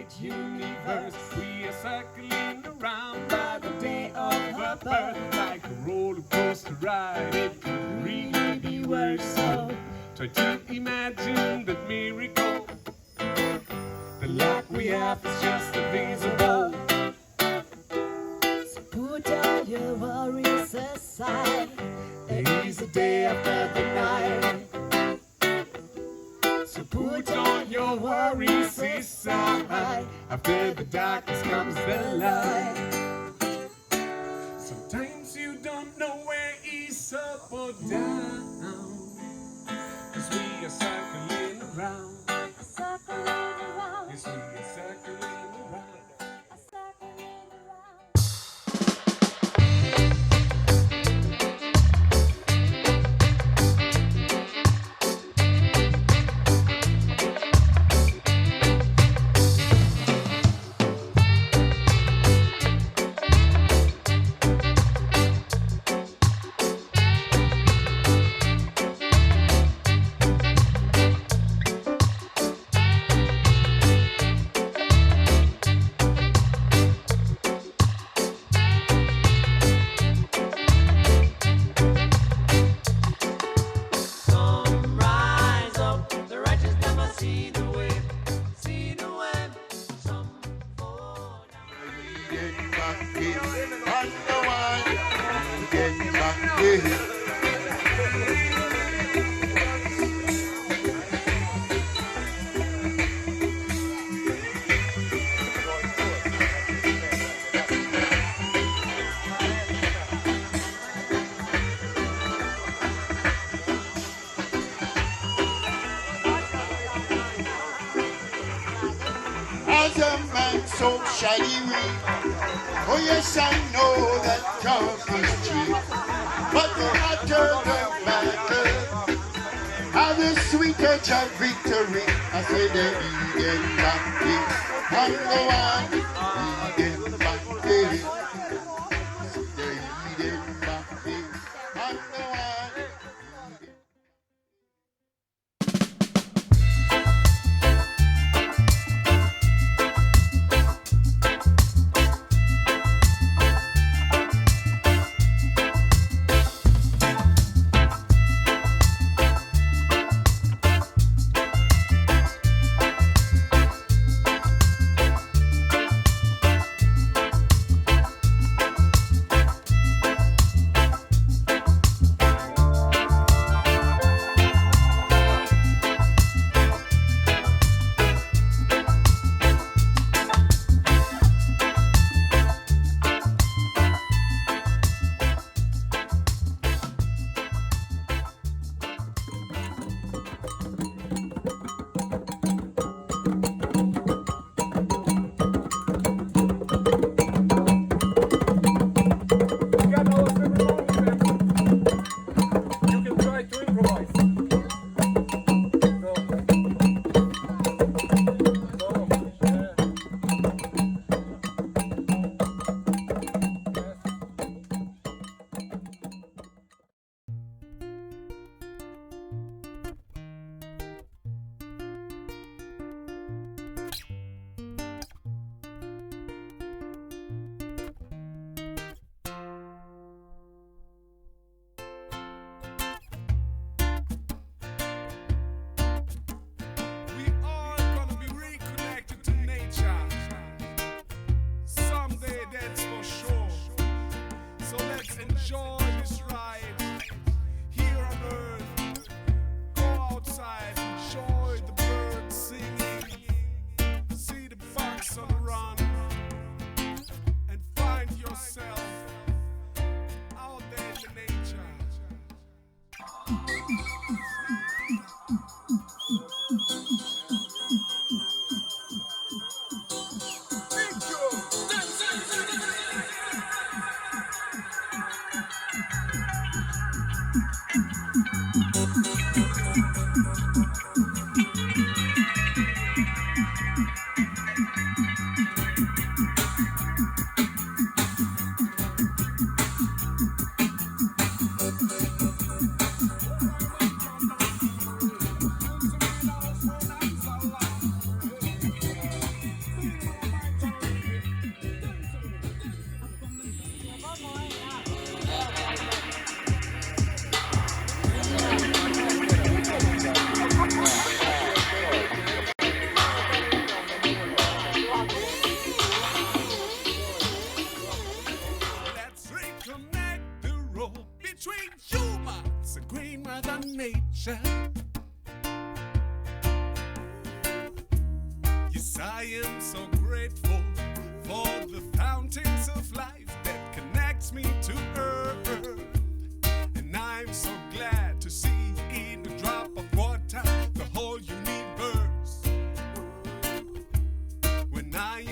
great universe. We are circling around by the day of her birth, like a roller coaster ride. It could really be worse. So try to imagine that miracle. The luck we have is just invisible. So put all your worries aside. There is a day after the night. So put all your worries aside. After the darkness comes the light. Sometimes you don't know where is up or down, 'cause we are circling around. Circling around, Yes, we are circling around. circling around. As a man so shiny we, oh yes I know that talk is cheap, but no matter the matter, have a sweet edge of victory. I say the Eden Baptist, and the one Eden Baptist, the Eden Baptist, and the one Eden. I am so grateful for the fountains of life that connects me to earth. And I'm so glad to see in a drop of water the whole universe. When I